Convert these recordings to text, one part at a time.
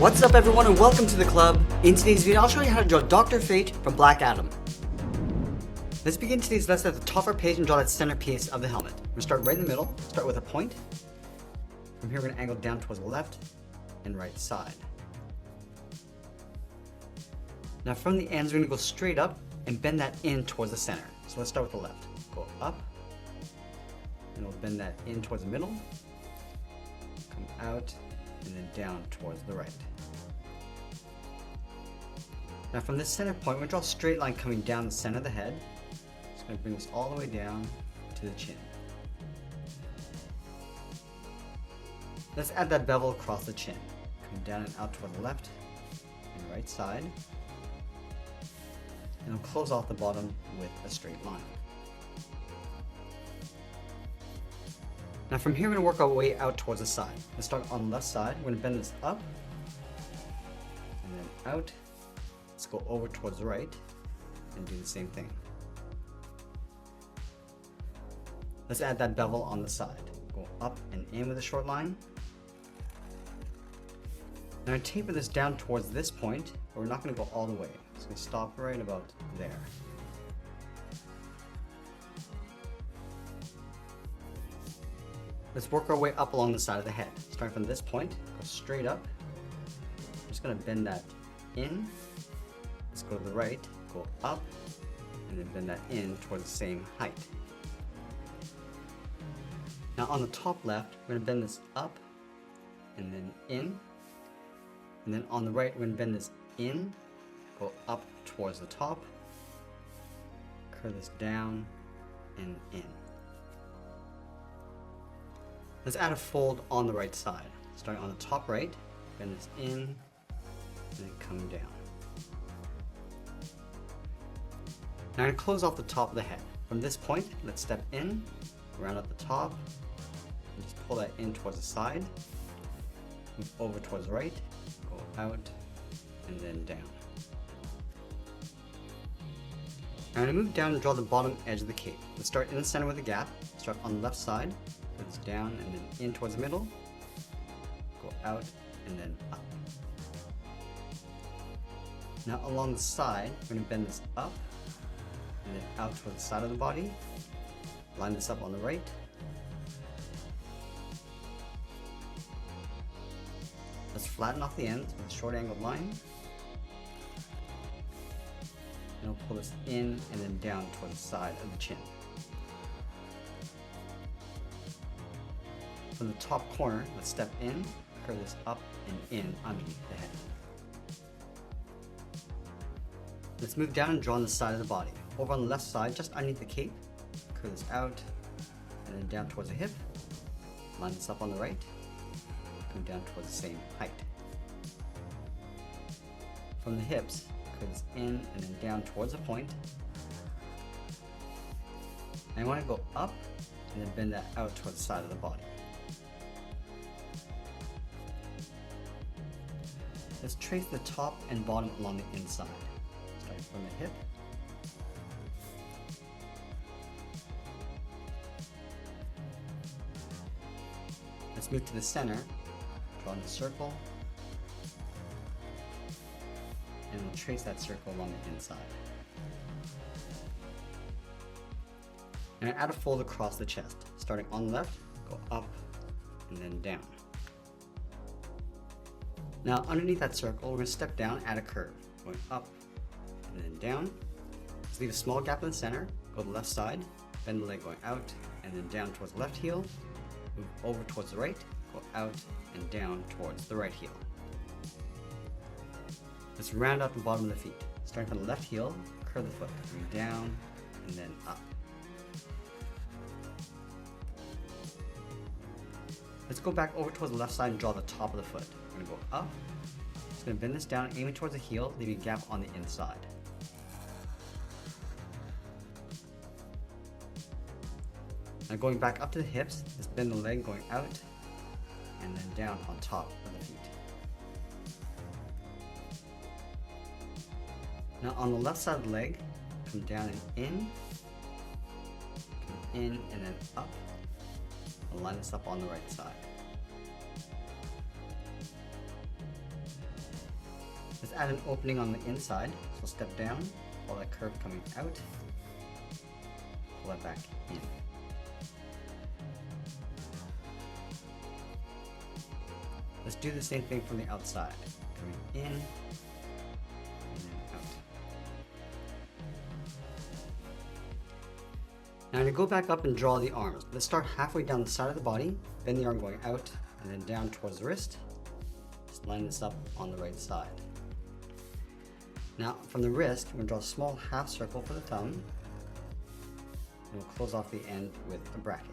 What's up everyone and welcome to the club. In today's video I'll show you how to draw Dr. Fate from Black Adam. Let's begin today's lesson at the top of our page and draw that centerpiece of the helmet. We're going to start right in the middle, start with a point. From here we're going to angle down towards the left and right side. Now from the ends we're going to go straight up and bend that in towards the center. So let's start with the left. Go up and we'll bend that in towards the middle, come out and then down towards the right. Now from this center point, we're going to draw a straight line coming down the center of the head. It's going to bring this all the way down to the chin. Let's add that bevel across the chin. Come down and out toward the left and right side. And we'll close off the bottom with a straight line. Now from here we're going to work our way out towards the side. Let's start on the left side. We're going to bend this up and then out. Let's go over towards the right and do the same thing. Let's add that bevel on the side. Go up and in with a short line. Now taper this down towards this point, but we're not going to go all the way. It's going to stop right about there. Let's work our way up along the side of the head. Starting from this point, go straight up. I'm just going to bend that in. Let's go to the right, go up, and then bend that in towards the same height. Now on the top left, we're going to bend this up and then in. And then on the right, we're going to bend this in, go up towards the top, curve this down and in. Let's add a fold on the right side. Starting on the top right, bend this in, and then come down. Now I'm going to close off the top of the head. From this point, let's step in, round up the top, and just pull that in towards the side, move over towards the right, go out, and then down. Now I'm going to move down and draw the bottom edge of the cape. Let's start in the center with a gap, start on the left side, put this down and then in towards the middle, go out, and then up. Now along the side, we're going to bend this up, and then out towards the side of the body. Line this up on the right. Let's flatten off the ends with a short angled line. And we'll pull this in and then down towards the side of the chin. From the top corner, let's step in, curve this up and in underneath the head. Let's move down and draw on the side of the body. Over on the left side, just underneath the cape, curve this out and then down towards the hip. Line this up on the right, come down towards the same height. From the hips, curve this in and then down towards the point. And I want to go up and then bend that out towards the side of the body. Let's trace the top and bottom along the inside. Starting from the hip. Let's move to the center, draw a circle, and we'll trace that circle along the inside. And add a fold across the chest. Starting on the left, go up and then down. Now underneath that circle, we're going to step down, add a curve, going up and then down. Let's leave a small gap in the center, go to the left side, bend the leg going out and then down towards the left heel, move over towards the right, go out and down towards the right heel. Let's round out the bottom of the feet. Starting from the left heel, curve the foot, going down and then up. Let's go back over towards the left side and draw the top of the foot. We're going to go up. Just going to bend this down, aiming towards the heel, leaving a gap on the inside. Now going back up to the hips, just bend the leg going out and then down on top of the feet. Now on the left side of the leg, come down and in, come in and then up. I'll line this up on the right side. let's add an opening on the inside. So step down, follow that curve coming out, pull that back in. Let's do the same thing from the outside. Coming in, and then out. Now to go back up and draw the arms. Let's start halfway down the side of the body, bend the arm going out, and then down towards the wrist. Just line this up on the right side. Now from the wrist, we're going to draw a small half circle for the thumb, and we'll close off the end with a bracket.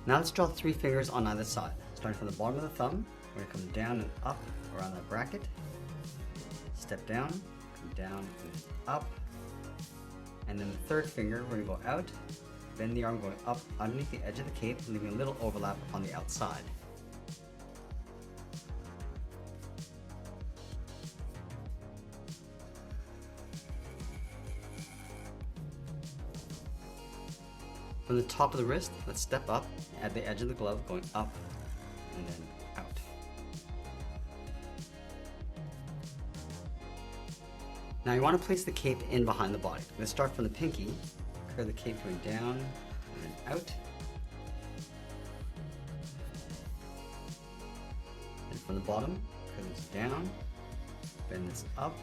Now let's draw 3 fingers on either side. Starting from the bottom of the thumb, we're going to come down and up around that bracket, step down, come down and up, and then the third finger, we're going to go out, bend the arm going up underneath the edge of the cape, leaving a little overlap on the outside. From the top of the wrist, let's step up at the edge of the glove, going up and then out. Now you want to place the cape in behind the body. Let's start from the pinky, curve the cape going down and then out. And from the bottom, curve this down, bend this up,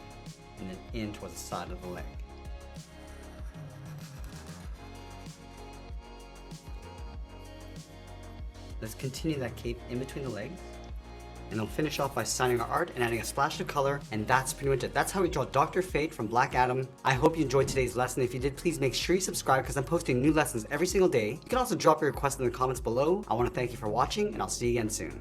and then in towards the side of the leg. Let's continue that cape in between the legs, and I'll finish off by signing our art and adding a splash of color, and that's pretty much it. That's how we draw Dr. Fate from Black Adam. I hope you enjoyed today's lesson. If you did, please make sure you subscribe because I'm posting new lessons every single day. You can also drop your requests in the comments below. I want to thank you for watching, and I'll see you again soon.